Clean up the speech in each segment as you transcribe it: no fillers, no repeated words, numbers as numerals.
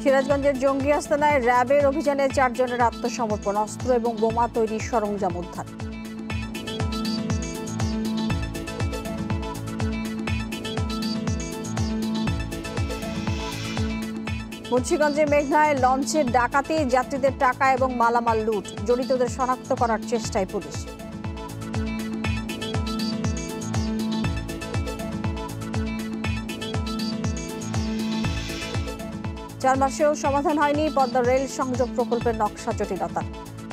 সিরাজগঞ্জের জঙ্গি আস্তানায় র্যাবের অভিযানে 4 জনের আত্মসমর্পণ, অস্ত্র এবং বোমা তৈরির সরঞ্জাম উদ্ধার। মুন্সিগঞ্জে মেঘনায় লঞ্চের ডাকাতি, যাত্রীদের টাকা এবং মালামাল লুট, জড়িতদের শনাক্ত করার চেষ্টায় পুলিশ। চার মাসেও সমাধান হয়নি পদ্মা রেল সংযোগ প্রকল্পের নকশা জটিলতা,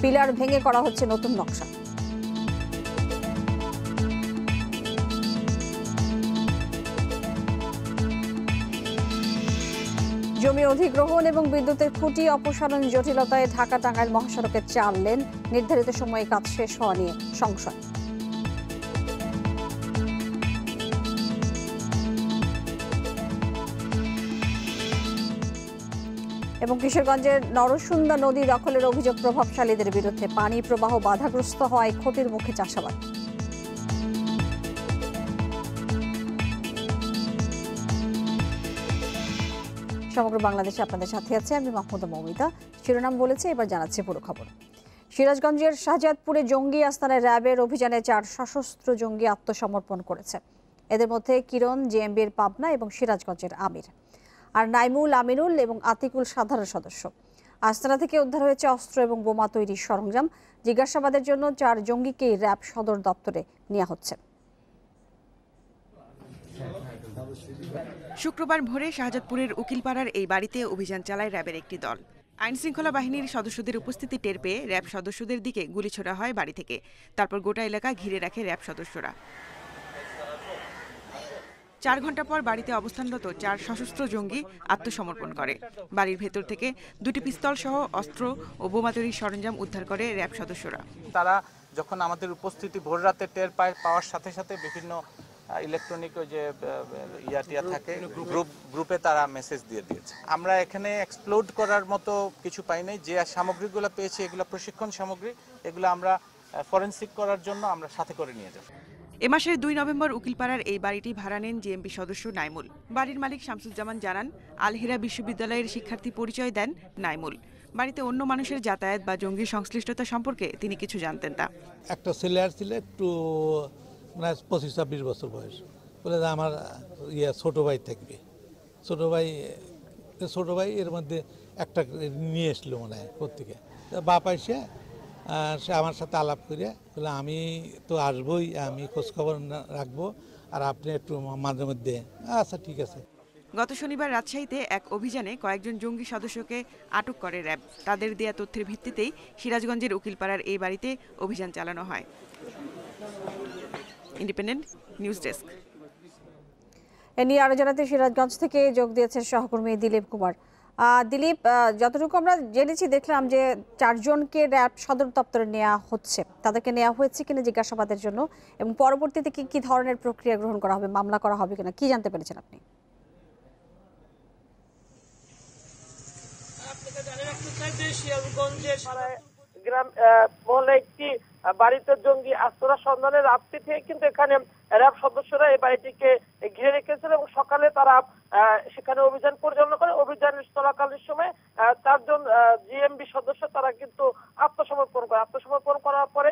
পিলার ভেঙে করা হচ্ছে নতুন নকশা। জমি অধিগ্রহণ এবং বিদ্যুতের খুঁটি অপসারণ জটিলতায় ঢাকা টাঙ্গাইল মহাসড়কের 4 লেন, নির্ধারিত সময়ে কাজ শেষ হওয়া নিয়ে সংশয়। এবং কিশোরগঞ্জের নরসুন্দা নদী দখলের অভিযোগ প্রভাবশালীদের বিরুদ্ধে, পানি প্রবাহ বাধাগ্রস্ত হওয়ায় ক্ষতির মুখে চাষাবাদ। সমগ্র বাংলাদেশে আপনাদের সাথে আছে আমি মাহমুদা মৌমিতা। শিরোনাম বলেছে, এবার জানাচ্ছি পুরো খবর। সিরাজগঞ্জের শাহজাদপুরে জঙ্গি আস্তানায় র্যাবের অভিযানে 4 সশস্ত্র জঙ্গি আত্মসমর্পণ করেছে। এদের মধ্যে কিরণ জেএমবির পাবনা এবং সিরাজগঞ্জের আমির, আর নাইমুল, আমিনুল এবং আতিকুল সাধারণ সদস্য। আস্তানা থেকে উদ্ধার হয়েছে অস্ত্র এবং বোমা তৈরির সরঞ্জাম। জিজ্ঞাসাবাদের জন্য 4 জঙ্গিকেই র্যাব সদর দপ্তরে নেওয়া হচ্ছে। শুক্রবার ভোরে শাহজাদপুরের উকিলপাড়ার এই বাড়িতে অভিযান চালায় র্যাবের একটি দল। আইনশৃঙ্খলা বাহিনীর সদস্যদের উপস্থিতি টের পেয়ে র্যাব সদস্যদের দিকে গুলি ছোড়া হয় বাড়ি থেকে। তারপর গোটা এলাকা ঘিরে রাখে র্যাব সদস্যরা। 4 ঘন্টা পর বাড়িতে অবস্থানরত 4 সশস্ত্র জঙ্গি আত্মসমর্পণ করে। বাড়ির ভেতর থেকে 2টি পিস্তল সহ অস্ত্র ও বোমা তৈরির সরঞ্জাম উদ্ধার করে র্যাব সদস্যরা। তারা যখন আমাদের উপস্থিতি ভোর রাতে টের পাওয়ার সাথে সাথে বিভিন্ন ইলেকট্রনিক যে ইয়াটিয়া থাকে গ্রুপে তারা মেসেজ দিয়ে দিয়েছে। আমরা এখানে এক্সপ্লোড করার মতো কিছু পাই নাই। যে সামগ্রীগুলো পেয়েছি এগুলো প্রশিক্ষণ সামগ্রী, এগুলো আমরা ফরেনসিক করার জন্য আমরা সাথে করে নিয়ে যাব। এ মাসের 2 নভেম্বর উকিলপাড়ার এই বাড়িটি ভাড়া নেন জেএমবি সদস্য নাইমুল। বাড়ির মালিক শামসুজ্জামান জানান, আলহিরা বিশ্ববিদ্যালয়ের শিক্ষার্থী পরিচয় দেন নাইমুল। বাড়িতে অন্য মানুষের যাতায়াত বা জঙ্গি সংশ্লিষ্টতা সম্পর্কে তিনি কিছু জানতেন না। একটা ছেলে ছিল একটু মানে 25-26 বছর বয়স, বলে যে আমার ছোট ভাই থাকবে। ছোট ভাই এর মধ্যে একটা নিয়ে এসলো মনে হয় কোত্থেকে। বাপ এসে সে আমার সাথে আলাপ করে বলে, আমি তো আসবোই, আমি খোঁজখবর রাখবো, আর আপনি একটু মাঝে মধ্যে। আচ্ছা ঠিক আছে। গত শনিবার রাজশাহীতে এক অভিযানে কয়েকজন জঙ্গি সদস্যকে আটক করে র্যাব। তাদের দেয়া তথ্যের ভিত্তিতেই সিরাজগঞ্জের উকিলপাড়ার এই বাড়িতে অভিযান চালানো হয়। Independent news desk. এ নিয়ে আরো জানাতে সিরাজগঞ্জ থেকে যোগ দিয়েছেন সহকর্মী দিলীপ কুমার। দিলীপ, যতটুকু আমরা জেনেছি দেখলাম যে 4 জনকে র্যাব সদর দপ্তরে নেওয়া হচ্ছে। তাদেরকে নেওয়া হয়েছে কিনা জিজ্ঞাসাবাদের জন্য, এবং পরবর্তীতে কি ধরনের প্রক্রিয়া গ্রহণ করা হবে, মামলা করা হবে কিনা, কি জানতে পেরেছেন আপনি? গ্রাম মহল্লায় একটি বাড়িতে জঙ্গি আশ্রয়ের সন্ধানে রাত্রি থেকে কিন্তু এখানে র্যাব সদস্যরা এই বাড়িটিকে ঘিরে রেখেছিল এবং সকালে তারা সেখানে অভিযান পরিচালনা করে। অভিযান চলাকালীন সময় 4 জন জিএমবি সদস্য তারা কিন্তু আত্মসমর্পণ করে। আত্মসমর্পণ করার পরে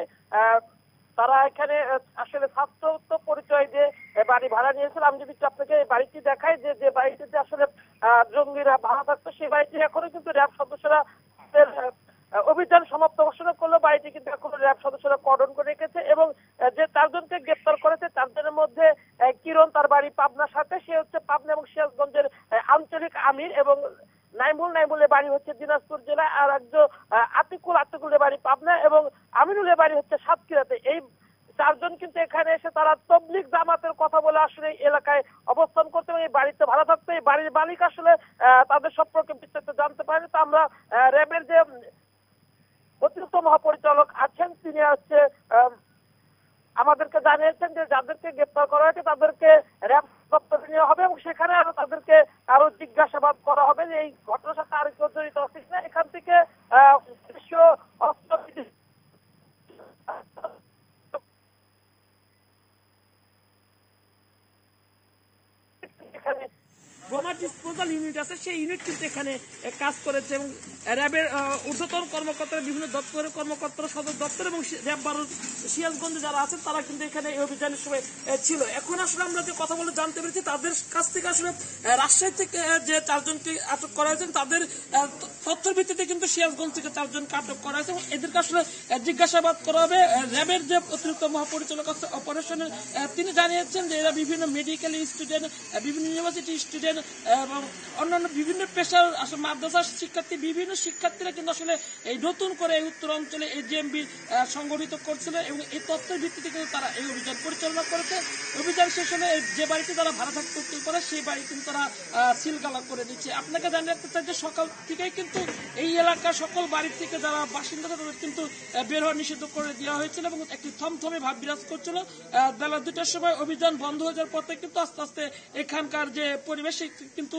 তারা এখানে আসলে ছাত্র পরিচয় দিয়ে বাড়ি ভাড়া নিয়েছিল। আমি যদি আপনাকে এই বাড়িটি দেখাই, যে বাড়িটিতে আসলে জঙ্গিরা ভাড়া থাকতো, সেই বাড়িটি এখনো কিন্তু র্যাব সদস্যরা অভিযান সমাপ্ত ঘোষণা করলো। বাড়িটি কিন্তু এখনো র্যাব সদস্যরা কর্ডন করে রেখেছে এবং যে 4 জনকে গ্রেপ্তার করেছে 4 জনের মধ্যে কিরণ, তার বাড়ি পাবনার সাথে, সে হচ্ছে পাবনা এবং সিরাজগঞ্জের আঞ্চলিক আমির, এবং নাইমুলের বাড়ি হচ্ছে দিনাজপুর জেলায়, আর একজন আতিকুলের বাড়ি পাবনা এবং আমিনুলের বাড়ি হচ্ছে সাতক্ষীরাতে। এই 4 জন কিন্তু এখানে এসে তারা তবলিগ জামাতের কথা বলে আসলে এলাকায় অবস্থান করতে এবং এই বাড়িতে ভাড়া থাকতো। এই বাড়ির মালিক আসলে তাদের সম্পর্কে বিস্তারিত জানতে পারেনি। তো আমরা র্যাবের যে অতিরিক্ত মহাপরিচালক আছেন তিনি হচ্ছে আমাদেরকে জানিয়েছেন যে যাদেরকে গ্রেপ্তার করা হয়েছে তাদেরকে র্যাব দপ্তরে নেওয়া হবে এবং সেখানে আরো তাদেরকে আরো জিজ্ঞাসাবাদ করা হবে যে এই ঘটনার সাথে আর কেউ জড়িত আছে কিনা। এখান থেকে বোমাটি ডিসপোজাল ইউনিট আছে সেই ইউনিট কিন্তু এখানে কাজ করেছে এবং র্যাবের ঊর্ধ্বতন কর্মকর্তারা, বিভিন্ন দপ্তরের কর্মকর্তারা, সদর দপ্তর এবং র্যাব 12 সিরাজগঞ্জে যারা আছেন তারা কিন্তু এখানে এই অভিযানের সময় ছিল। এখন আসলে আমরা যে কথা বলে জানতে পেরেছি তাদের কাছ থেকে আসলে রাজশাহী থেকে যে 4 জনকে আটক করা হয়েছে তাদের তথ্যের ভিত্তিতে কিন্তু সিরাজগঞ্জ থেকে 4 জনকে আটক করা হয়েছে এবং এদেরকে আসলে জিজ্ঞাসাবাদ করা হবে। র্যাবের যে অতিরিক্ত মহাপরিচালক অপারেশনের তিনি জানিয়েছেন যে এরা বিভিন্ন মেডিকেল স্টুডেন্ট, বিভিন্ন ইউনিভার্সিটি স্টুডেন্ট এবং অন্যান্য বিভিন্ন পেশার আসলে মাদ্রাসার শিক্ষার্থী, বিভিন্ন শিক্ষার্থীরা কিন্তু আসলে এই নতুন করে এই উত্তর অঞ্চলে এই জেএমবি সংগঠিত করছিল এবং এই তথ্যের ভিত্তিতে কিন্তু তারা এই অভিযান পরিচালনা করেছে। অভিযান শেষ হলে যে বাড়িতে তারা ভাড়া থাকতে পারে সেই বাড়ি কিন্তু তারা সিলগালা করে দিচ্ছে। আপনাকে জানিয়ে রাখতে চাই যে সকাল থেকেই কিন্তু এই এলাকার সকল বাড়ি থেকে যারা বাসিন্দা তাদের কিন্তু বের হওয়া নিষিদ্ধ করে দেওয়া হয়েছিল এবং একটি থমথমে ভাব বিরাজ করছিল। বেলা 2টার সময় অভিযান বন্ধ হয়ে যাওয়ার পর থেকে কিন্তু আস্তে আস্তে এখানকার যে পরিবেশ কিন্তু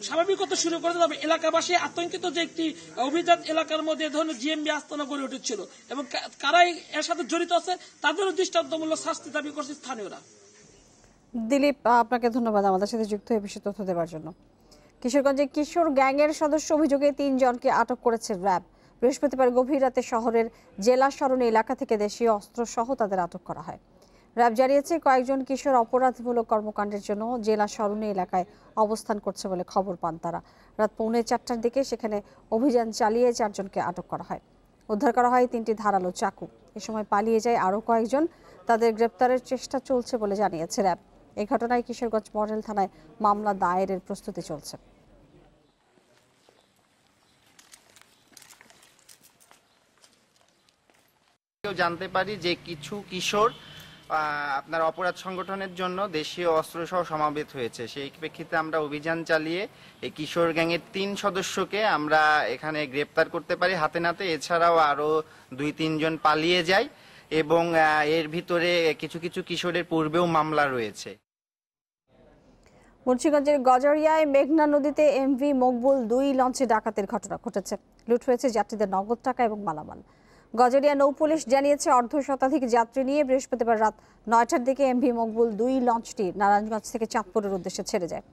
স্বাভাবিক হতে শুরু করে, তবে এলাকাবাসী আতঙ্কিত যে একটি অভিযান এলাকার মধ্যে ধরনের জিএমবি আস্তানা গড়ে উঠেছিল এবং কারাই এর সাথে জড়িত আছে তাদেরও দৃষ্টান্তমূলক শাস্তি দাবি করছে স্থানীয়রা। দিলীপ, আপনাকে ধন্যবাদ আমাদের সাথে যুক্ত হয়ে বেশি তথ্য দেওয়ার জন্য। কিশোরগঞ্জে কিশোর গ্যাংয়ের সদস্য অভিযোগে 3 জনকে আটক করেছে র্যাব। বৃহস্পতিবার গভীর রাতে শহরের জেলা সরণি এলাকা থেকে দেশীয় অস্ত্র সহ তাদের আটক করা হয়। র্যাব জানিয়েছে কয়েকজন কিশোর অপরাধমূলক কর্মকাণ্ডের জন্য জেলা সরণি এলাকায় অবস্থান করছে বলে খবর পান তারা। রাত 3:45টার দিকে সেখানে অভিযান চালিয়ে 4 জনকে আটক করা হয়। উদ্ধার করা হয় 3টি ধারালো চাকু। এ সময় পালিয়ে যায় আরও কয়েকজন। তাদের গ্রেপ্তারের চেষ্টা চলছে বলে জানিয়েছে র্যাব। এই ঘটনায় কিশোরগঞ্জ মডেল থানায় মামলা দায়েরের প্রস্তুতি চলছে। জানতে পারি যে কিছু কিশোর আপনার অপরাধ সংগঠনের জন্য দেশীয় অস্ত্রসহ সমাবেত হয়েছে। সেই প্রেক্ষিতে আমরা অভিযান চালিয়ে এই কিশোর গ্যাংয়ের 3 সদস্যকে আমরা এখানে গ্রেপ্তার করতে পারি হাতে নাতে। এছাড়াও আরো 2-3 জন পালিয়ে যায় এবং এর ভিতরে কিছু কিছু কিশোরের পূর্বেও মামলা রয়েছে। মুন্সিগঞ্জের গজারিয়ায় মেঘনা নদীতে এমভি মকবুল 2 লঞ্চে ডাকাতির ঘটনা ঘটেছে। লুট হয়েছে যাত্রীদের নগদ টাকা এবং মালামাল। গজারিয়া নৌ পুলিশ জানিয়েছে 1/2 শতাধিক যাত্রী নিয়ে বৃহস্পতিবার রাত 9টার দিকে এমভি মকবুল 2 লঞ্চটি নারায়ণগঞ্জ থেকে চাঁদপুরের উদ্দেশ্যে ছেড়ে যায়।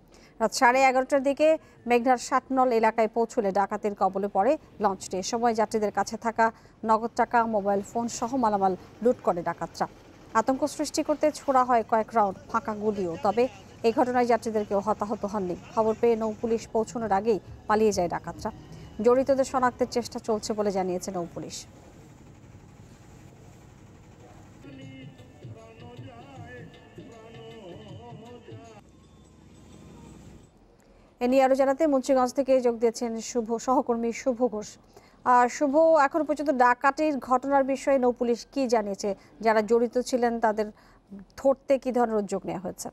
রাত 11:30টার দিকে মেঘনার 60নল এলাকায় পৌঁছলে ডাকাতির কবলে পড়ে লঞ্চটি। এ সময় যাত্রীদের কাছে থাকা নগদ টাকা, মোবাইল ফোন সহ মালামাল লুট করে ডাকাতরা। আতঙ্ক সৃষ্টি করতে ছোড়া হয় কয়েক রাউন্ড ফাঁকা গুলিও। তবে এই ঘটনায় যাত্রীদের কেউ হতাহত হননি। খবর পেয়ে নৌ পুলিশ পৌঁছানোর আগেই পালিয়ে যায় ডাকাতরা। জড়িতদের শনাক্তের চেষ্টা চলছে বলে জানিয়েছে নৌ পুলিশ। এ নিয়ে আরো জানাতে মুন্সিগঞ্জ থেকে যোগ দিয়েছেন সহকর্মী শুভ ঘোষ। শুভ, এখন পর্যন্ত ডাকাতির ঘটনার বিষয়ে নৌ পুলিশ কি জানিয়েছে? যারা জড়িত ছিলেন তাদের ধরতে কি ধরনের উদ্যোগ নেওয়া হয়েছে?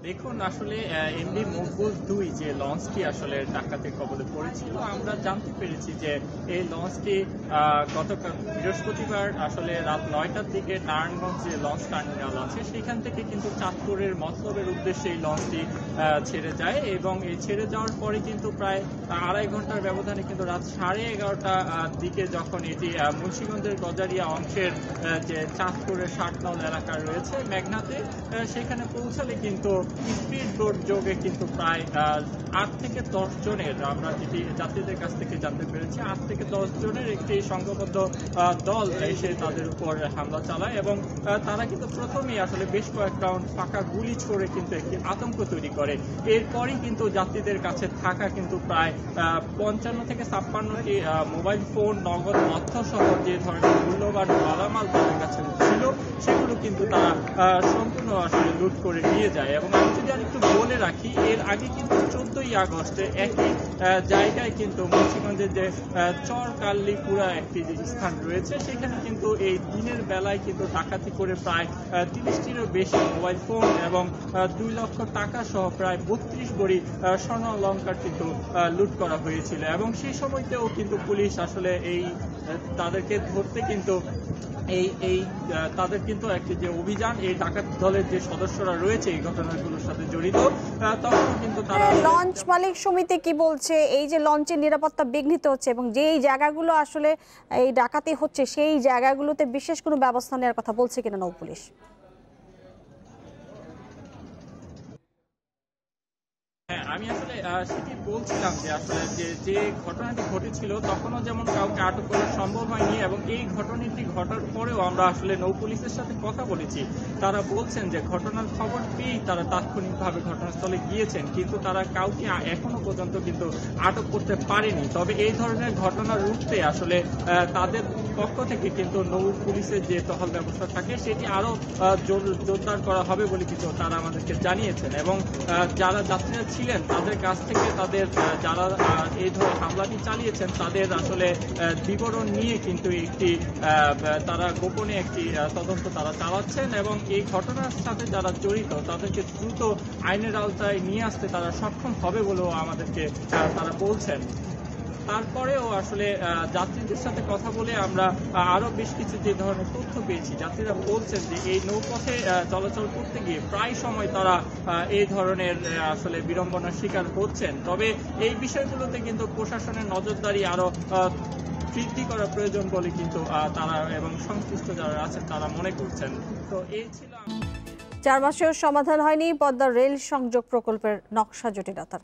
দেখুন, আসলে এমভি মকবুল 2 যে লঞ্চটি আসলে ডাকাতির কবলে পড়েছিল, আমরা জানতে পেরেছি যে এই লঞ্চটি গতকাল বৃহস্পতিবার আসলে রাত 9টার দিকে নারায়ণগঞ্জ যে লঞ্চ টার্মিনাল আছে সেখান থেকে কিন্তু চাঁদপুরের মতলবের উদ্দেশ্যে এই লঞ্চটি ছেড়ে যায় এবং এই ছেড়ে যাওয়ার পরে কিন্তু প্রায় 2.5 ঘন্টার ব্যবধানে কিন্তু রাত 11:30টার দিকে যখন এটি মুন্সিগঞ্জের গজারিয়া অংশের যে চাঁদপুরের 60নল এলাকা রয়েছে মেঘনাতে, সেখানে পৌঁছালে কিন্তু স্পিড বোট যোগে কিন্তু প্রায় 8 থেকে 10 জনের, আমরা যেটি যাত্রীদের কাছ থেকে জানতে পেরেছি, 8 থেকে 10 জনের একটি সংঘবদ্ধ দল এসে তাদের উপর হামলা চালায় এবং তারা কিন্তু প্রথমেই আসলে বেশ কয়েক রাউন্ড ফাঁকা গুলি ছড়ে কিন্তু একটি আতঙ্ক তৈরি করে। এরপরই কিন্তু যাত্রীদের কাছে থাকা কিন্তু প্রায় 55 থেকে 56টি মোবাইল ফোন, নগদ অর্থ সহ যে ধরনের মূল্যবান মালামাল তাদের কাছে ছিল সেগুলো কিন্তু তারা সম্পূর্ণ আসলে লুট করে নিয়ে যায়। এবং আমি যদি আর একটু বলে রাখি, এর আগে কিন্তু 14ই আগস্টে একই জায়গায় কিন্তু মুন্সিগঞ্জের যে চরকাল্লিপুরা একটি স্থান রয়েছে সেখানে কিন্তু এই দিনের বেলায় কিন্তু ডাকাতি করে প্রায় 30টিরও বেশি মোবাইল ফোন এবং 2 লক্ষ টাকা সহ প্রায় 32 ভরি স্বর্ণ অলংকার কিন্তু লুট করা হয়েছিল। এবং সেই সময়তেও কিন্তু পুলিশ আসলে এই তাদেরকে ধরতে কিন্তু তাদের কিন্তু একটি যে অভিযান, এই ডাকাত দলের যে সদস্যরা রয়েছে এই ঘটনাগুলোর সাথে জড়িত, তখন কিন্তু তারা লঞ্চ মালিক সমিতি কি বলছে? এই যে লঞ্চের নিরাপত্তা বিঘ্নিত হচ্ছে এবং যেই জায়গাগুলো আসলে এই ডাকাতি হচ্ছে সেই জায়গাগুলোতে বিশেষ কোনো ব্যবস্থা নেওয়ার কথা বলছে কিনা নৌ পুলিশ? আমি আসলে সেটি বলছিলাম যে আসলে যে ঘটনাটি ঘটেছিল তখনও যেমন কাউকে আটক করা সম্ভব হয়নি, এবং এই ঘটনাটি ঘটার পরেও আমরা আসলে নৌ পুলিশের সাথে কথা বলেছি। তারা বলছেন যে ঘটনার খবর পেয়েই তারা তাৎক্ষণিকভাবে ঘটনাস্থলে গিয়েছেন, কিন্তু তারা কাউকে এখনো পর্যন্ত কিন্তু আটক করতে পারেনি। তবে এই ধরনের ঘটনা রুখতে আসলে তাদের পক্ষ থেকে কিন্তু নৌ পুলিশের যে টহল ব্যবস্থা থাকে সেটি আরো জোরদার করা হবে বলে কিন্তু তারা আমাদেরকে জানিয়েছেন, এবং যারা যাত্রীরা ছিলেন তাদের কাছ থেকে তাদের যারা এই ধরনের হামলাটি চালিয়েছেন তাদের আসলে বিবরণ নিয়ে কিন্তু তারা গোপনে একটি তদন্ত তারা চালাচ্ছেন, এবং এই ঘটনার সাথে যারা জড়িত তাদেরকে দ্রুত আইনের আওতায় নিয়ে আসতে তারা সক্ষম হবে বলেও আমাদেরকে তারা বলছেন। তারপরেও আসলে যাত্রীদের সাথে কথা বলে আমরা আরো বেশ কিছু যে ধরনের তথ্য পেয়েছি। যাত্রীরা বলছেন যে এই নৌপথে চলাচল করতে গিয়ে প্রায় সময় তারা এই ধরনের আসলে বিড়ম্বনার শিকার হচ্ছেন। তবে এই বিষয়গুলোতে কিন্তু প্রশাসনের নজরদারি আরো বৃদ্ধি করা প্রয়োজন বলে কিন্তু তারা এবং সংশ্লিষ্ট যারা আছেন তারা মনে করছেন। তো এই ছিল 4 মাসেও সমাধান হয়নি পদ্মা রেল সংযোগ প্রকল্পের নকশা জটিলতার।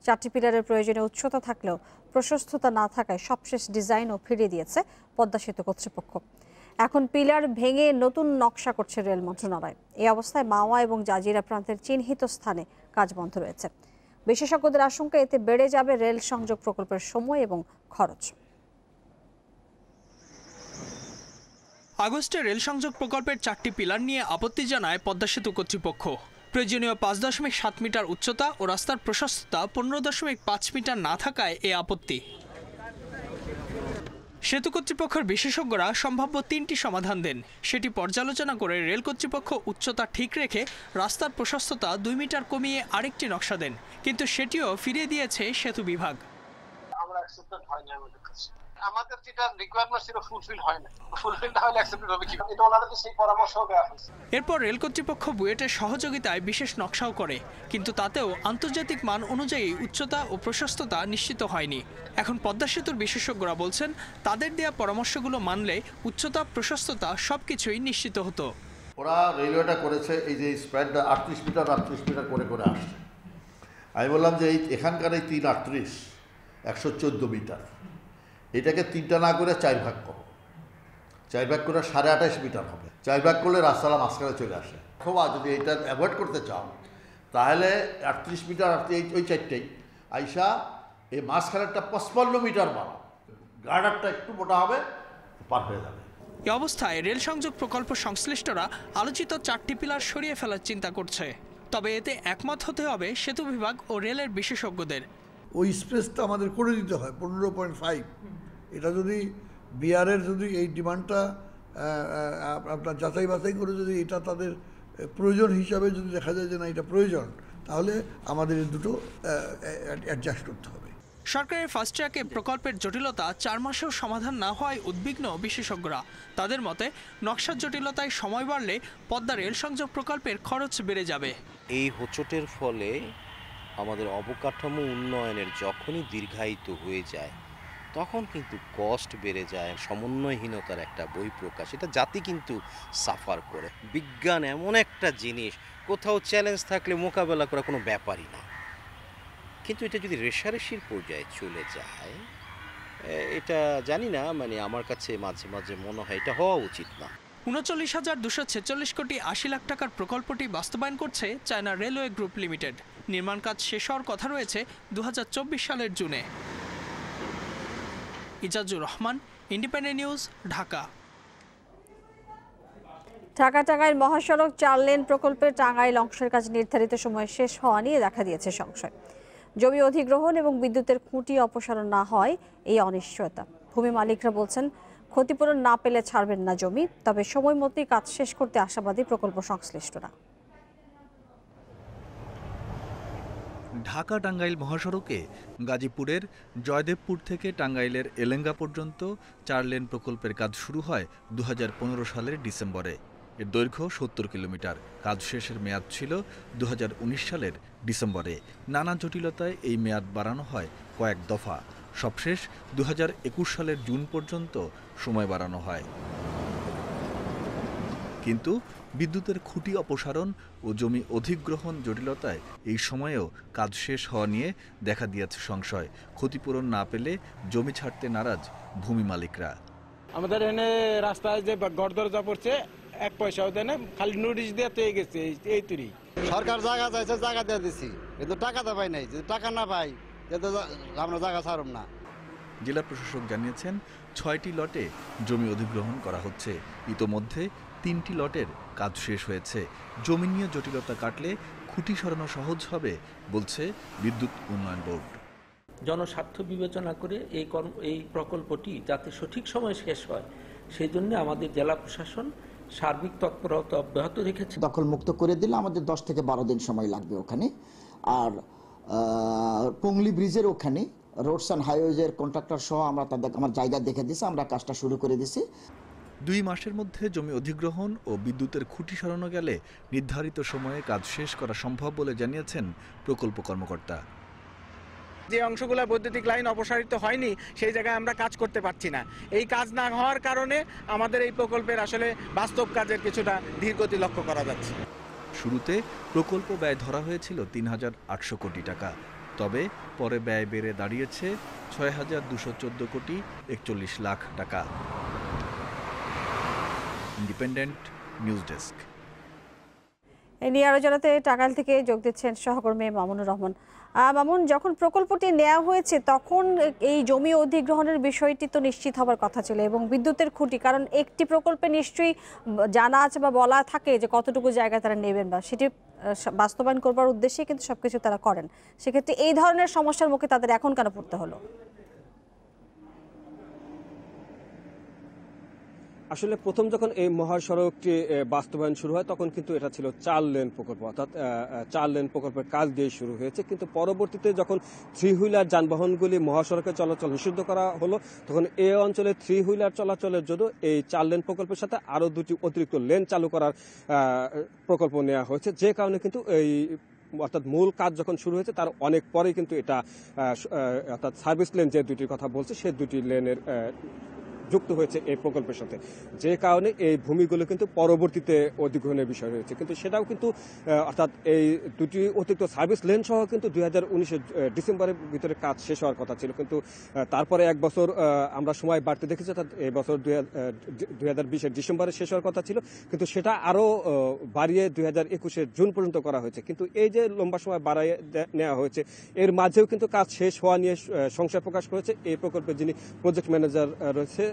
4টি পিলারের প্রয়োজনীয় উচ্চতা থাকলেও প্রশস্ততা না থাকায় সবশেষ ডিজাইনও ফিরিয়ে দিয়েছে পদ্মা সেতু কর্তৃপক্ষ। এখন পিলার ভেঙে নতুন নকশা করছে রেল মন্ত্রণালয়। এই অবস্থায় মাওয়া এবং জাজিরা প্রান্তের চিহ্নিত স্থানে কাজ বন্ধ রয়েছে। বিশেষজ্ঞদের আশঙ্কা এতে বেড়ে যাবে রেল সংযোগ প্রকল্পের সময় এবং খরচ। আগস্টে রেল সংযোগ প্রকল্পের 4টি পিলার নিয়ে আপত্তি জানায় পদ্মা সেতু কর্তৃপক্ষ। প্রয়োজনীয় 5.7 মিটার উচ্চতা ও রাস্তার প্রশস্ততা 15.5 মিটার না থাকায় এ আপত্তি। সেতু কর্তৃপক্ষের বিশেষজ্ঞরা সম্ভাব্য 3টি সমাধান দেন। সেটি পর্যালোচনা করে রেল কর্তৃপক্ষ উচ্চতা ঠিক রেখে রাস্তার প্রশস্ততা 2 মিটার কমিয়ে আরেকটি নকশা দেন, কিন্তু সেটিও ফিরিয়ে দিয়েছে সেতু বিভাগ। আমাদের যেটা রিকোয়ারমেন্ট ছিল ফুলফিল হয় না, ফুলফিলটা হলে অ্যাকসেপ্টেড হবে কি, এটা ওনাদেরকে সেই পরামর্শও দেওয়া হয়েছে। এরপর রেল কর্তৃপক্ষ বুয়েটের সহযোগিতায় বিশেষ নকশাও করে, কিন্তু তাতেও আন্তর্জাতিক মান অনুযায়ী উচ্চতা ও প্রশস্ততা নিশ্চিত হয়নি। এখন পদ্মা সেতুর বিশেষজ্ঞরা বলছেন তাদের দেয়া পরামর্শগুলো মানলে উচ্চতা প্রশস্ততা সবকিছুই নিশ্চিত হতো। ওরা রেলওয়েটা করেছে এই যে স্প্যানটা 38 মিটার করে করে আসছে। আমি বললাম যে এখানকার এই 338 114 মিটার, এটাকে 3টা না করে 4 ভাগ করো। 4 ভাগ করে 28.5 মিটার হবে। 4 ভাগ করলে রাস্তাটা মাঝখানে চলে আসে। অথবা যদি এটা অ্যাভয়েড করতে চাও তাহলে 38 মিটার ওই 4টাই আইসা এই মাঝখানেরটা 55 মিটার বাড়াও, গার্ডারটা একটু মোটা হবে, পার হয়ে যাবে। এই অবস্থায় রেল সংযোগ প্রকল্প সংশ্লিষ্টরা আলোচিত 4টি পিলার সরিয়ে ফেলার চিন্তা করছে। তবে এতে একমত হতে হবে সেতু বিভাগ ও রেলের বিশেষজ্ঞদের। ওই স্পেসটা আমাদের করে দিতে হয় 15.5। এটা যদি বিআরের যদি এই ডিমান্ডটা আপনার যাচাই বাছাই করে যদি এটা তাদের প্রয়োজন হিসাবে যদি দেখা যায় যে না এটা প্রয়োজন, তাহলে আমাদের দুটো অ্যাডজাস্ট করতে হবে। সরকারের ফাস্ট ট্র্যাকে প্রকল্পের জটিলতা 4 মাসেও সমাধান না হওয়ায় উদ্বিগ্ন বিশেষজ্ঞরা। তাদের মতে নকশার জটিলতায় সময় বাড়লে পদ্মা রেল সংযোগ প্রকল্পের খরচ বেড়ে যাবে। এই হোঁচটের ফলে আমাদের অবকাঠামো উন্নয়নের যখনই দীর্ঘায়িত হয়ে যায় তখন কিন্তু কস্ট বেড়ে যায়, সমন্বয়হীনতার একটা বহিঃপ্রকাশ। এটা জাতি কিন্তু সাফার করে। বিজ্ঞান এমন একটা জিনিস, কোথাও চ্যালেঞ্জ থাকলে মোকাবেলা করা কোনো ব্যাপারই না, কিন্তু এটা যদি রেষারেষির পর্যায়ে চলে যায়, এটা জানি না, মানে আমার কাছে মাঝে মাঝে মনে হয় এটা হওয়া উচিত না। 39,246 কোটি 80 লাখ টাকার প্রকল্পটি বাস্তবায়ন করছে চায়না রেলওয়ে গ্রুপ লিমিটেড। নির্মাণ কাজ শেষ হওয়ার কথা রয়েছে 2024 সালের জুনে। Ijazur Rahman, independent news, Dhaka. টাঙ্গাইল মহাসড়ক 4 লেন প্রকল্পের টাঙ্গাইল অংশের কাজ নির্ধারিত সময়ে শেষ হওয়া নিয়ে দেখা দিয়েছে সংশয়। জমি অধিগ্রহণ এবং বিদ্যুতের খুঁটি অপসারণ না হয় এই অনিশ্চয়তা। ভূমি মালিকরা বলছেন ক্ষতিপূরণ না পেলে ছাড়বেন না জমি, তবে সময় মতোই কাজ শেষ করতে আশাবাদী প্রকল্প সংশ্লিষ্টরা। ঢাকা টাঙ্গাইল মহাসড়কে গাজীপুরের জয়দেবপুর থেকে টাঙ্গাইলের এলেঙ্গা পর্যন্ত 4 লেন প্রকল্পের কাজ শুরু হয় 2015 সালের ডিসেম্বরে। এর দৈর্ঘ্য 70 কিলোমিটার। কাজ শেষের মেয়াদ ছিল 2019 সালের ডিসেম্বরে। নানা জটিলতায় এই মেয়াদ বাড়ানো হয় কয়েক দফা। সবশেষ 2021 সালের জুন পর্যন্ত সময় বাড়ানো হয়। কিন্তু বিদ্যুতের খুঁটি অপসারণ ও জমি অধিগ্রহণ জটিলতায় এই সময়েও কাজ শেষ হওয়া নিয়ে দেখা দিয়েছে সংশয়। ক্ষতিপূরণ না পেলে জমি ছাড়তে নারাজ ভূমি মালিকরা। আমাদের এখানে রাস্তায় যে গড়দরজা পড়ছে, 1 পয়সাও দেয় না, খালি নোটিশ দিয়ে তো গেছে এই তুরি। সরকার জায়গা চাইছে, জায়গা দিয়ে দিছি, কিন্তু টাকা তো পাই নাই। যদি টাকা না পাই আমরা জায়গা ছাড়ব না। জেলা প্রশাসক জানিয়েছেন 6টি লটে জমি অধিগ্রহণ করা হচ্ছে। ইতোমধ্যে 3টি লটের কাজ শেষ হয়েছে। জমি নিয়ে জটিলতা কাটলে খুঁটি সরানো সহজ হবে বলছে বিদ্যুৎ উন্নয়ন বোর্ড। জনস্বার্থ বিবেচনা করে এই প্রকল্পটি যাতে সঠিক সময়ে শেষ হয় সেই জন্য আমাদের জেলা প্রশাসন সার্বিক তৎপরতা অব্যাহত রেখেছে। দখল মুক্ত করে দিলে আমাদের 10 থেকে 12 দিন সময় লাগবে ওখানে। আর পংলি ব্রিজের ওখানে রোডস অ্যান্ড হাইওয়েজের কন্ট্রাক্টর সহ আমার জায়গা দেখে দিয়েছে, আমরা কাজটা শুরু করে দিয়েছি। 2 মাসের মধ্যে জমি অধিগ্রহণ ও বিদ্যুতের খুঁটি সরানো গেলে নির্ধারিত সময়ে কাজ শেষ করা সম্ভব বলে জানিয়েছেন প্রকল্প কর্মকর্তা। যে অংশগুলো বৈদ্যুতিক লাইন অপসারিত হয়নি সেই জায়গায় আমরা কাজ করতে পারছি না। এই কাজ না হওয়ার কারণে আমাদের এই প্রকল্পের আসলে বাস্তব কাজের কিছুটা ধীরগতি লক্ষ্য করা যাচ্ছে। শুরুতে প্রকল্প ব্যয় ধরা হয়েছিল ৩,৮০০ কোটি টাকা, তবে পরে ব্যয় বেড়ে দাঁড়িয়েছে ৬,২১৪ কোটি ৪১ লাখ টাকা। Independent news desk. এ নিয়ে আরো জানাতে টাঙ্গাইল থেকে যোগ দিচ্ছেন সহকর্মী মামুনুর রহমান। মামুন, যখন প্রকল্পটি নেওয়া হয়েছে তখন এই জমি অধিগ্রহণের বিষয়টি তো নিশ্চিত হবার কথা ছিল, এবং বিদ্যুতের খুঁটি, কারণ একটি প্রকল্পে নিশ্চয়ই জানা আছে বা বলা থাকে যে কতটুকু জায়গা তারা নেবেন, বা সেটি বাস্তবায়ন করবার উদ্দেশ্যে কিন্তু সবকিছু তারা করেন। সেক্ষেত্রে এই ধরনের সমস্যার মুখে তাদের এখন কেন পড়তে হলো? আসলে প্রথম যখন এই মহাসড়কটি বাস্তবায়ন শুরু হয় তখন কিন্তু এটা ছিল 4 লেন প্রকল্প, অর্থাৎ 4 লেন প্রকল্পের কাজ দিয়ে শুরু হয়েছে। কিন্তু পরবর্তীতে যখন 3 হুইলার যানবাহনগুলি মহাসড়কে চলাচল নিষিদ্ধ করা হলো, তখন এই অঞ্চলে 3 হুইলার চলাচলের জন্য এই 4 লেন প্রকল্পের সাথে আরও 2টি অতিরিক্ত লেন চালু করার প্রকল্প নেওয়া হয়েছে, যে কারণে কিন্তু এই অর্থাৎ মূল কাজ যখন শুরু হয়েছে তার অনেক পরেই কিন্তু এটা অর্থাৎ সার্ভিস লেন যে 2টির কথা বলছে সেই 2টি লেনের যুক্ত হয়েছে এই প্রকল্পের সাথে, যে কারণে এই ভূমিগুলো কিন্তু পরবর্তীতে অধিগ্রহণের বিষয় রয়েছে। কিন্তু সেটাও কিন্তু অর্থাৎ এই 2টি অতিরিক্ত সার্ভিস লেন সহ কিন্তু 2019 ডিসেম্বরের ভিতরে কাজ শেষ হওয়ার কথা ছিল, কিন্তু তারপরে 1 বছর আমরা সময় বাড়তে দেখেছি, অর্থাৎ এই বছর 2020 ডিসেম্বরে শেষ হওয়ার কথা ছিল, কিন্তু সেটা আরও বাড়িয়ে 2021 জুন পর্যন্ত করা হয়েছে। কিন্তু এই যে লম্বা সময় বাড়াইয়ে নেওয়া হয়েছে এর মাঝেও কিন্তু কাজ শেষ হওয়া নিয়ে সংশয় প্রকাশ করেছে এই প্রকল্পের যিনি প্রজেক্ট ম্যানেজার রয়েছে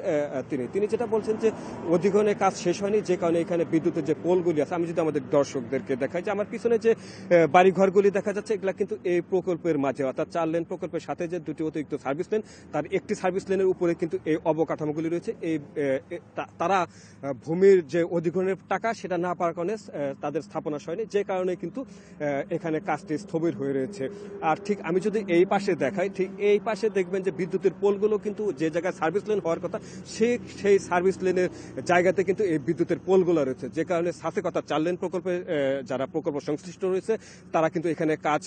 তিনি যেটা বলছেন যে অধিগ্রহণের কাজ শেষ হয়নি, যে কারণে এখানে বিদ্যুতের যে পোলগুলি আছে, আমি যদি আমাদের দর্শকদেরকে দেখাই যে আমার পিছনে যে বাড়িঘরগুলি দেখা যাচ্ছে এগুলা কিন্তু এই প্রকল্পের মাঝে, অর্থাৎ 4 লেন প্রকল্পের সাথে যে 2টি অতিরিক্ত সার্ভিস লেন তার একটি সার্ভিস লেনের উপরে কিন্তু এই অবকাঠামোগুলি রয়েছে। এই তারা ভূমির যে অধিগ্রহণের টাকা সেটা না পাওয়ার কারণে তাদের স্থাপনা হয়নি, যে কারণে কিন্তু এখানে কাজটি স্থবির হয়ে রয়েছে। আর ঠিক আমি যদি এই পাশে দেখাই, ঠিক এই পাশে দেখবেন যে বিদ্যুতের পোলগুলো কিন্তু যে জায়গায় সার্ভিস লেন হওয়ার কথা সেই সার্ভিস লেনের জায়গাতে কিন্তু এই বিদ্যুতের পোলগুলো রয়েছে, যে কারণে সাথে কথা 4 লেন প্রকল্পে যারা প্রকল্প সংশ্লিষ্ট রয়েছে তারা কিন্তু এখানে কাজ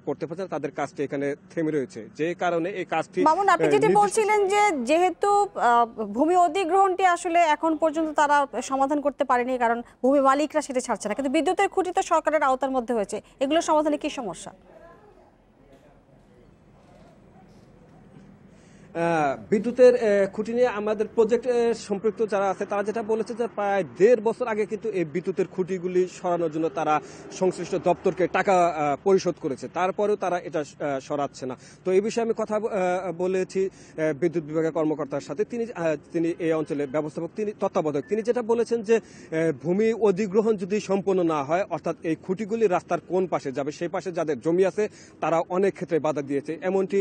করতে পারছে, তাদের কাজটি এখানে থেমে রয়েছে, যে কারণে এই কাজটি। মামুন, আপনি যেটি বলছিলেন যে যেহেতু ভূমি অধিগ্রহণটি আসলে এখন পর্যন্ত তারা সমাধান করতে পারেনি কারণ ভূমি মালিকরা সেটা ছাড়ছে না, কিন্তু বিদ্যুতের খুঁটি তো সরকারের আওতার মধ্যে হয়েছে, এগুলোর সমাধানে কি সমস্যা? বিদ্যুতের খুঁটি নিয়ে আমাদের প্রজেক্টে সম্পৃক্ত যারা আছে তারা যেটা বলেছে যে প্রায় 1.5 বছর আগে কিন্তু এই বিদ্যুতের খুঁটিগুলি সরানোর জন্য তারা সংশ্লিষ্ট দপ্তরকে টাকা পরিশোধ করেছে, তারপরেও তারা এটা সরাচ্ছে না। তো এই বিষয়ে আমি কথা বলেছি বিদ্যুৎ বিভাগের কর্মকর্তার সাথে, তিনি এই অঞ্চলের ব্যবস্থাপক, তিনি তত্ত্বাবধায়ক, তিনি যেটা বলেছেন যে ভূমি অধিগ্রহণ যদি সম্পন্ন না হয়, অর্থাৎ এই খুঁটিগুলি রাস্তার কোন পাশে যাবে সেই পাশে যাদের জমি আছে তারা অনেক ক্ষেত্রে বাধা দিয়েছে, এমনটি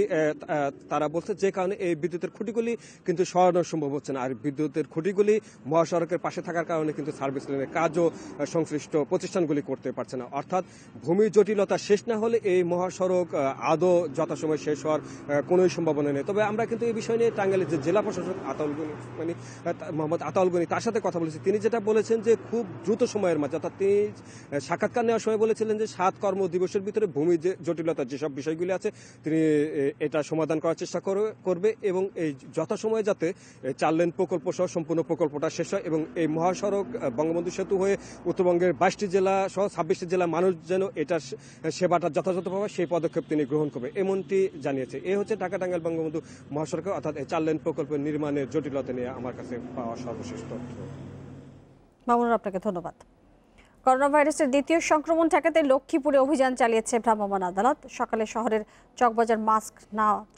তারা বলছে, যে কারণে এই বিদ্যুতের খুঁটিগুলি কিন্তু সরানো সম্ভব হচ্ছে না। আর বিদ্যুতের খুঁটিগুলি মহাসড়কের পাশে থাকার কারণে কিন্তু সার্ভিস লেনের কাজও সংশ্লিষ্ট প্রতিষ্ঠানগুলি করতে পারছে না। অর্থাৎ ভূমি জটিলতা শেষ না হলে এই মহাসড়ক আদৌ যথাসময় শেষ হওয়ার কোনোই সম্ভাবনা নেই। তবে আমরা কিন্তু এই বিষয় নিয়ে টাঙ্গাইলের যে জেলা প্রশাসক মোহাম্মদ আতাউল গনি তার সাথে কথা বলেছি, তিনি যেটা বলেছেন যে খুব দ্রুত সময়ের মাঝে, অর্থাৎ তিনি সাক্ষাৎকার নেওয়ার সময় বলেছিলেন যে 7 কর্মদিবসের ভিতরে ভূমি যে জটিলতা যেসব বিষয়গুলি আছে তিনি এটা সমাধান করার চেষ্টা করবে, এবং এই যথাসময়ে যাতে 4 লেন প্রকল্প সহ সম্পূর্ণ প্রকল্পটা শেষ হয় এবং এই মহাসড়ক বঙ্গবন্ধু সেতু হয়ে উত্তরবঙ্গের 22টি জেলা সহ 26টি জেলা মানুষ যেন এটার সেবাটা যথাযথভাবে সেই পদক্ষেপ তিনি গ্রহণ করবে এমনটি জানিয়েছে। এই হচ্ছে ঢাকা টাঙ্গাইল বঙ্গবন্ধু মহাসড়ক অর্থাৎ এই 4 লেন প্রকল্পের নির্মাণের জটিলতা নিয়ে আমার কাছে পাওয়া সর্বশেষ তথ্য। মামুনুর, আপনাকে ধন্যবাদ। করোনা ভাইরাসের দ্বিতীয় সংক্রমণ ঠেকাতে লক্ষ্মীপুরে অভিযান চালিয়েছে ভ্রাম্যমাণ আদালত। সকালে শহরের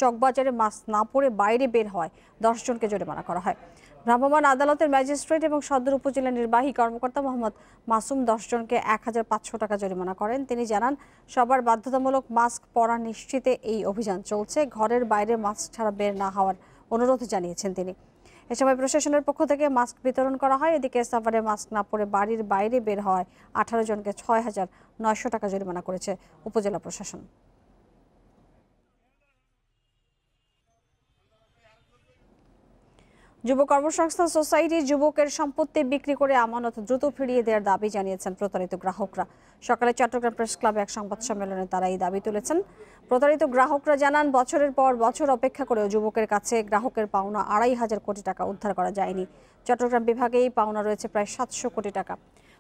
চকবাজারে মাস্ক না পরে বাইরে বের হয় 10 জনকে জরিমানা করা হয়। ভ্রাম্যমাণ আদালতের ম্যাজিস্ট্রেট এবং সদর উপজেলা নির্বাহী কর্মকর্তা মোহাম্মদ মাসুম 10 জনকে 1500 টাকা জরিমানা করেন। তিনি জানান, সবার বাধ্যতামূলক মাস্ক পরা নিশ্চিতে এই অভিযান চলছে। ঘরের বাইরে মাস্ক ছাড়া বের না হওয়ার অনুরোধ জানিয়েছেন তিনি। এ সময় প্রশাসনের পক্ষ থেকে মাস্ক বিতরণ করা হয়। এদিকে সাভারে মাস্ক না পরে বাড়ির বাইরে বের হয় 18 জনকে 6900 টাকা জরিমানা করেছে উপজেলা প্রশাসন। যুব কর্মসংস্থান সোসাইটি যুবকের সম্পত্তি বিক্রি করে আমানত দ্রুত ফিরিয়ে দেওয়ার দাবি জানিয়েছেন প্রতারিত গ্রাহকরা। সকালে চট্টগ্রাম প্রেস ক্লাবে এক সংবাদ সম্মেলনে তারা এই দাবি তুলেছেন। প্রতারিত গ্রাহকরা জানান, বছরের পর বছর অপেক্ষা করেও যুবকের কাছে গ্রাহকের পাওনা 2500 কোটি টাকা উদ্ধার করা যায়নি। চট্টগ্রাম বিভাগে এই পাওনা রয়েছে প্রায় 700 কোটি টাকা।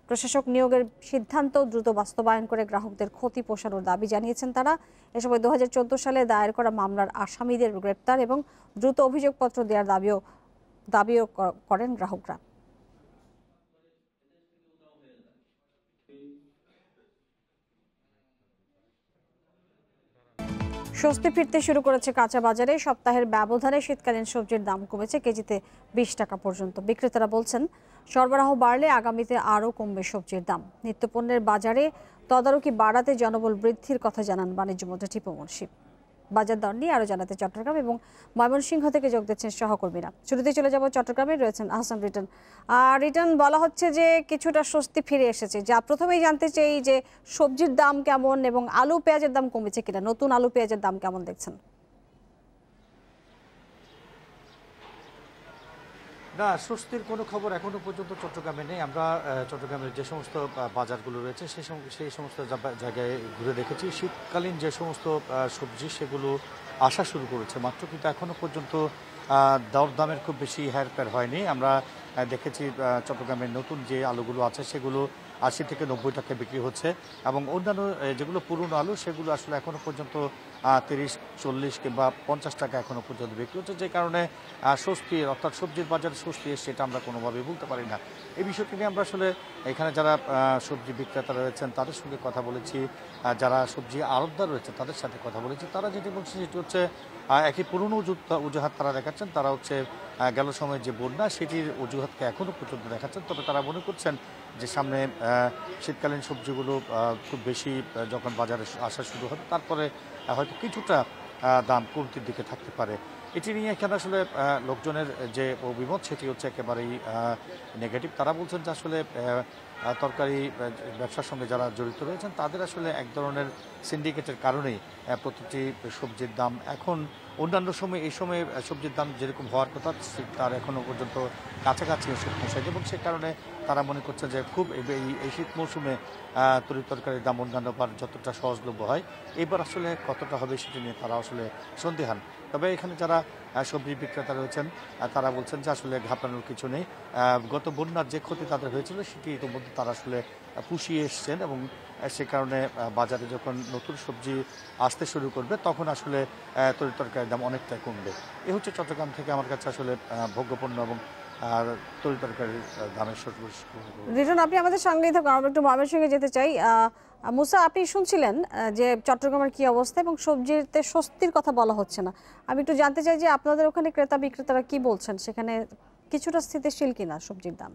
প্রশাসক নিয়োগের সিদ্ধান্ত দ্রুত বাস্তবায়ন করে গ্রাহকদের ক্ষতি পোষানোর দাবি জানিয়েছেন তারা। এ সময় 2014 সালে দায়ের করা মামলার আসামিদের গ্রেপ্তার এবং দ্রুত অভিযোগপত্র দেওয়ার দাবিও করেন গ্রাহকরা। স্বস্তি ফিরতে শুরু করেছে কাঁচা বাজারে। সপ্তাহের ব্যবধানে শীতকালীন সবজির দাম কমেছে কেজিতে 20 টাকা পর্যন্ত। বিক্রেতারা বলছেন, সরবরাহ বাড়লে আগামীতে আরও কমবে সবজির দাম। নিত্যপণ্যের বাজারে তদারকি বাড়াতে জনবল বৃদ্ধির কথা জানান বাণিজ্যমন্ত্রী টিপু মুন্সি। বাজার দর নিয়ে আরো জানাতে চট্টগ্রাম এবং ময়মনসিংহ থেকে যোগ দিচ্ছেন সহকর্মীরা। শুরুতে চলে যাব চট্টগ্রামে, রয়েছেন আহসান রিটার্ন। রিটার্ন, বলা হচ্ছে যে কিছুটা স্বস্তি ফিরে এসেছে। যা প্রথমেই জানতে চাই যে সবজির দাম কেমন এবং আলু পেঁয়াজের দাম কমেছে কিনা, নতুন আলু পেঁয়াজের দাম কেমন দেখছেন? না, স্বস্তির কোনো খবর এখনো পর্যন্ত চট্টগ্রামে নেই। আমরা চট্টগ্রামের যে সমস্ত বাজারগুলো রয়েছে সেই সমস্ত জায়গায় ঘুরে দেখেছি। শীতকালীন যে সমস্ত সবজি সেগুলো আসা শুরু করেছে মাত্র, কিন্তু এখনো পর্যন্ত দরদামের খুব বেশি হেরফের হয়নি। আমরা দেখেছি চট্টগ্রামের নতুন যে আলুগুলো আছে সেগুলো 80 থেকে 90 টাকা বিক্রি হচ্ছে এবং অন্যান্য যেগুলো পুরনো আলু সেগুলো আসলে এখনো পর্যন্ত 30, 40 কিংবা 50 টাকা এখনো পর্যন্ত বিক্রি হচ্ছে, যে কারণে স্বস্তি অর্থাৎ সবজির বাজারে স্বস্তি সেটা আমরা কোনোভাবেই বলতে পারি না। এই বিষয়টি নিয়ে আমরা আসলে এখানে যারা সবজি বিক্রেতা রয়েছেন তাদের সঙ্গে কথা বলেছি, যারা সবজি আড়তদার রয়েছে তাদের সাথে কথা বলেছি। তারা যেটি বলছে সেটি হচ্ছে একই পুরনো অজুহাত তারা দেখাচ্ছেন। তারা হচ্ছে গেল সময় যে বন্যা সেটির অজুহাতকে এখনও পর্যন্ত দেখাচ্ছেন। তবে তারা মনে করছেন যে সামনে শীতকালীন সবজিগুলো খুব বেশি যখন বাজারে আসা শুরু হবে তারপরে হয়তো কিছুটা দাম কমতির দিকে থাকতে পারে। এটি নিয়ে এখানে আসলে লোকজনের যে অভিমত সেটি হচ্ছে একেবারেই নেগেটিভ। তারা বলছেন যে আসলে তরকারি ব্যবসার সঙ্গে যারা জড়িত রয়েছেন তাদের আসলে এক ধরনের সিন্ডিকেটের কারণেই প্রতিটি সবজির দাম এখন অন্যান্য সময় এই সময়ে সবজির দাম যেরকম হওয়ার কথা তার এখনও পর্যন্ত কাছাকাছি এসে পৌঁছায়, এবং সে কারণে তারা মনে করছে যে খুব এই শীত মৌসুমে তরিতরকারির দাম অন্যান্য বার যতটা সহজলভ্য হয় এবার আসলে কতটা হবে সেটি নিয়ে তারা আসলে সন্দেহান। তবে এখানে যারা সবজি বিক্রেতা রয়েছেন তারা বলছেন যে আসলে ঘাবড়ানোর কিছু নেই। গত বন্যার যে ক্ষতি তাদের হয়েছিল সেটি ইতিমধ্যে তারা আসলে পুষিয়ে এসছেন এবং সে কারণে বাজারে যখন নতুন সবজি আসতে শুরু করবে তখন আসলে তরিতরকারির দাম অনেকটাই কমবে। এ হচ্ছে চট্টগ্রাম থেকে আমার কাছে আসলে ভোগ্যপণ্য এবং তরিতরকারির দামের সর্বশেষ। রিটন, আপনি আমাদের সঙ্গেই থাকুন, আমরা একটু ময়মনসিংহে যেতে চাই। মুসা, আপনি শুনছিলেন যে চট্টগ্রামের কি অবস্থা এবং সবজিতে স্বস্তির কথা বলা হচ্ছে না। আমি একটু জানতে চাই যে আপনাদের ওখানে ক্রেতা বিক্রেতারা কি বলছেন, সেখানে কিছুটা স্থিতিশীল কিনা সবজির দাম?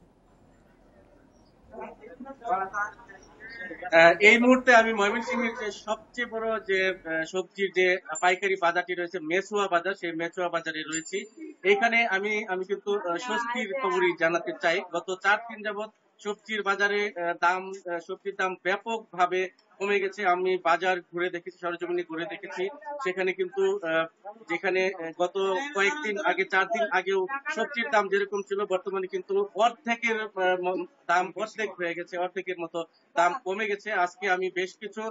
এই মুহূর্তে আমি ময়মনসিংহের যে সবচেয়ে বড় যে সবজির যে পাইকারি বাজারটি রয়েছে মেসুয়া বাজার, সেই মেসুয়া বাজারে রয়েছি। এইখানে আমি কিন্তু স্বস্তির খবরই জানাতে চাই। গত 4 দিন যাবৎ সবজির বাজারে সবজির দাম ব্যাপকভাবে কমে গেছে। আমি বাজার ঘুরে দেখেছি, সরজমিনে ঘুরে দেখেছি, সেখানে কিন্তু যেখানে গত কয়েকদিন আগে 4 দিন আগেও সবজির দাম যেরকম ছিল, বর্তমানে কিন্তু অর্ধেকের দাম অর্ধেক হয়ে গেছে, অর্ধেকের মতো দাম কমে গেছে। আজকে আমি বেশ কিছু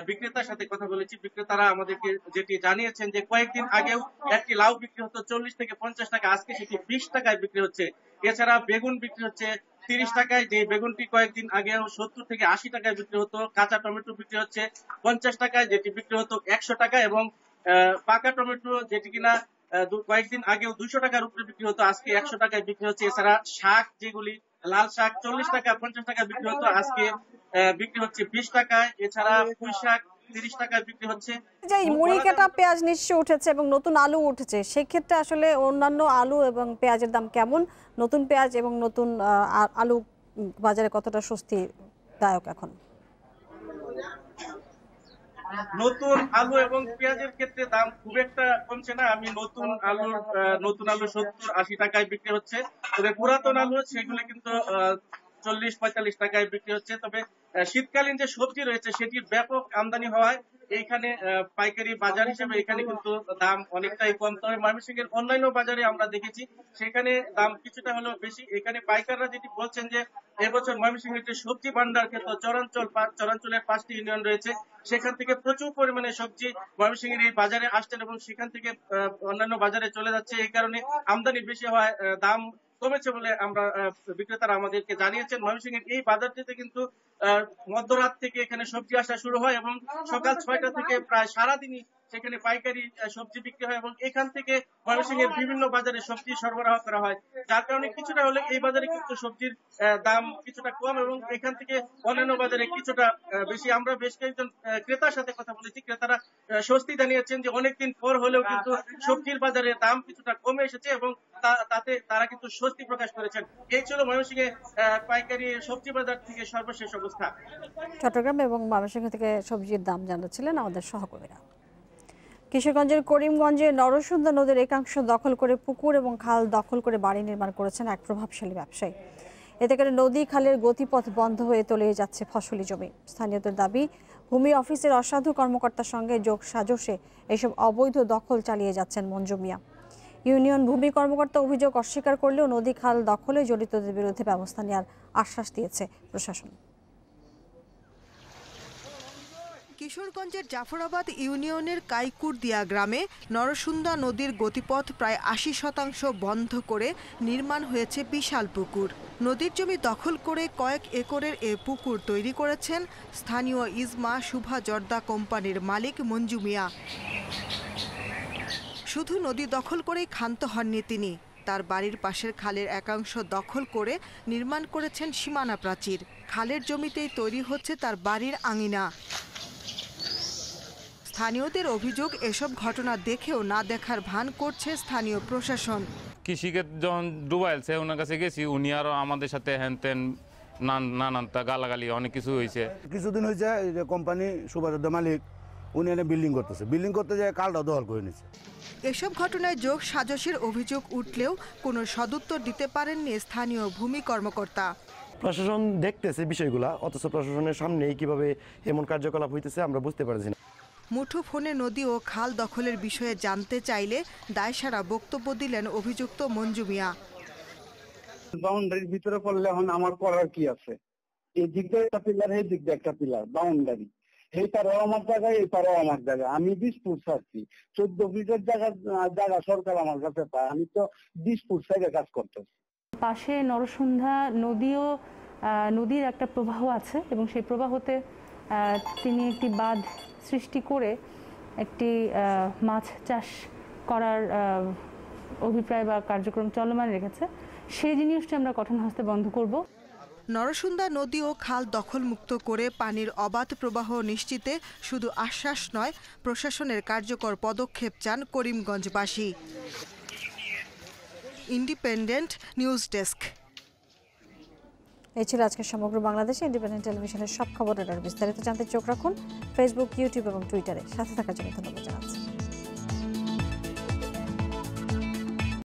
বিক্রেতার সাথে কথা বলেছি। বিক্রেতারা আমাদেরকে যেটি জানিয়েছেন যে কয়েকদিন আগেও একটি লাউ বিক্রি হতো 40 থেকে 50 টাকা, আজকে সেটি 20 টাকায় বিক্রি হচ্ছে। এছাড়া বেগুন বিক্রি হচ্ছে 30 টাকায়, যে বেগুনটি কয়েকদিন আগেও 70 থেকে 80 টাকায় বিক্রি হতো। কাঁচা টমেটো বিক্রি হচ্ছে 50 টাকায়, যেটি বিক্রি হতো 100 টাকা, এবং পাকা টমেটো যেটি কিনা কয়েকদিন আগেও 200 টাকার উপরে বিক্রি হতো, আজকে 100 টাকায় বিক্রি হচ্ছে। এছাড়া শাক, যেগুলি লাল শাক 40 টাকা 50 টাকা বিক্রি হতো, আজকে বিক্রি হচ্ছে 20 টাকায়। এছাড়া পুঁই শাক 30 টাকায় বিক্রি হচ্ছে। যে মুড়ি কাটা পেঁয়াজ নিশ্চয়ই উঠেছে এবং নতুন আলু উঠেছে, সেক্ষেত্রে আসলে অন্যান্য আলু এবং পেঁয়াজের দাম কেমন? নতুন পেঁয়াজ এবং নতুন আলু বাজারে কতটা স্বস্তিদায়ক এখন? নতুন আলু এবং পেঁয়াজের ক্ষেত্রে দাম খুব একটা কমছে না। আমি নতুন আলু 70-80 টাকায় বিক্রি হচ্ছে, তবে পুরাতন আলু সেগুলো কিন্তু 40-45 টাকায় বিক্রি হচ্ছে। তবে শীতকালীন যে সবজি রয়েছে সেটির ব্যাপক আমদানি হওয়ায় এইখানে পাইকারি বাজার হিসেবে এখানে কিন্তু দাম অনেকটাই কম। তবে ময়মনসিংহের অন্যান্য বাজারে আমরা দেখেছি সেখানে দাম কিছুটা হলেও বেশি। এখানে পাইকাররা যেটি বলছেন যে এবছর ময়মনসিংহের যে সবজি ভান্ডার ক্ষেত্র চরাঞ্চলের 5টি ইউনিয়ন রয়েছে, সেখান থেকে প্রচুর পরিমাণে সবজি ময়মনসিংহের এই বাজারে আসছেন এবং সেখান থেকে অন্যান্য বাজারে চলে যাচ্ছে। এই কারণে আমদানি বেশি হওয়ায় দাম কমেছে বলে আমরা বিক্রেতারা আমাদেরকে জানিয়েছেন। ময়মনসিংহের এই বাজারটিতে কিন্তু মধ্যরাত থেকে এখানে সবজি আসা শুরু হয় এবং সকাল 6টা থেকে প্রায় সারাদিনই সেখানে পাইকারি সবজি বিক্রি হয় এবং এখান থেকে ময়মনসিংহের বিভিন্ন বাজারে সবজি সরবরাহ করা হয়, যার কারণে কিছুটা হলে এই বাজারে কিন্তু সবজির দাম কিছুটা কম এবং এখান থেকে অন্যান্য বাজারে কিছুটা বেশি। আমরা বেশ কয়েকজন ক্রেতার সাথে কথা বলেছি, ক্রেতারা স্বস্তি জানিয়েছেন যে অনেকদিন পর হলেও কিন্তু সবজির বাজারে দাম কিছুটা কমে এসেছে এবং তাতে তারা কিন্তু স্বস্তি প্রকাশ করেছেন। এই ছিল ময়মনসিংহে পাইকারি সবজি বাজার থেকে সর্বশেষ অবস্থা। চট্টগ্রাম এবং ময়মনসিংহ থেকে সবজির দাম জানাচ্ছিলেন আমাদের সহকর্মীরা। কিশোরগঞ্জের করিমগঞ্জে নরসুন্দা নদীর একাংশ দখল করে পুকুর এবং খাল দখল করে বাড়ি নির্মাণ করেছেন এক প্রভাবশালী ব্যবসায়ী। এতে করে নদী খালের গতিপথ বন্ধ হয়ে তলিয়ে যাচ্ছে ফসলি জমি। স্থানীয়দের দাবি, ভূমি অফিসের অসাধু কর্মকর্তার সঙ্গে যোগ সাজসে এসব অবৈধ দখল চালিয়ে যাচ্ছেন মঞ্জু মিয়া। ইউনিয়ন ভূমি কর্মকর্তা অভিযোগ অস্বীকার করলেও নদী খাল দখলে জড়িতদের বিরুদ্ধে ব্যবস্থা নেওয়ার আশ্বাস দিয়েছে প্রশাসন। কিশোরগঞ্জের জাফরাবাদ ইউনিয়নের কাইকুরদিয়া গ্রামে নরসুন্দা নদীর গতিপথ প্রায় 80% বন্ধ করে নির্মাণ হয়েছে বিশাল পুকুর। নদীর জমি দখল করে কয়েক একরের এ পুকুর তৈরি করেছেন স্থানীয় ইজমা শুভা জর্দা কোম্পানির মালিক মঞ্জু মিয়া। শুধু নদী দখল করেই ক্ষান্ত হননি তিনি, তার বাড়ির পাশের খালের একাংশ দখল করে নির্মাণ করেছেন সীমানা প্রাচীর। খালের জমিতেই তৈরি হচ্ছে তার বাড়ির আঙিনা। স্থানীয়দের অভিযোগ, এসব ঘটনা দেখেও না দেখার ভান করছে স্থানীয় প্রশাসন। কৃষিকে যখন ডুবাইলছে ওনার কাছে গেছি, উনি আরো আমাদের সাথে হ্যান তেন নানানটা গালাগালি অনেক কিছু হয়েছে। কিছুদিন হয়েছে কোম্পানি সুবাজদ্দ মালিক উনি এনে বিল্ডিং করতেছে, বিল্ডিং করতে যায় কালটা দখল করে নিচ্ছে। এসব ঘটনায় যোগ সাজসের অভিযোগ উঠলেও কোনো সদুত্তর দিতে পারেননি স্থানীয় ভূমি কর্মকর্তা। প্রশাসন দেখতেছে বিষয়গুলা, অথচ প্রশাসনের সামনেই কিভাবে এমন কার্যকলাপ হইতেছে আমরা বুঝতে পারছি না। মুঠোফোনে নদী ও খাল দখলের বিষয়ে জানতে চাইলে দায়সারা বক্তব্য দিলেন অভিযুক্ত মঞ্জু মিয়া। বাউন্ডারির ভিতরে পড়লে এখন আমার করার কি আছে? এই দিক দিয়ে একটা পিলার, এই দিক দিয়ে একটা পিলার, বাউন্ডারি। এই পারেও আমার জায়গা, এই পারেও আমার জায়গা। আমি 20 ফুট ছাড়ছি, 14 ফিটের জায়গা সরকার আমার কাছে পায়। আমি তো 20 ফুট সাইডে কাজ করতেছি। পাশে নরসুন্দা নদীর একটা প্রবাহ আছে এবং সেই প্রবাহতে তিনি একটি বাঁধ সৃষ্টি করে একটি মাছ চাষ করার অভিপ্রায় বা কার্যক্রম চলমান রেখেছে। সেই জিনিসটি আমরা কঠোর হস্তে বন্ধ করব। নরসুন্দা নদী ও খাল দখলমুক্ত করে পানির অবাধ প্রবাহ নিশ্চিতে শুধু আশ্বাস নয়, প্রশাসনের কার্যকর পদক্ষেপ চান করিমগঞ্জবাসী। Independent news desk. এই ছিল আজকে সমগ্র বাংলাদেশে ইন্ডিপেন্ডেন্ট টেলিভিশনের সব খবরের বিস্তারিত জানতে চোখ রাখুন ফেসবুক, ইউটিউব এবং টুইটারে। সাথে থাকার জন্য ধন্যবাদ জানাচ্ছি।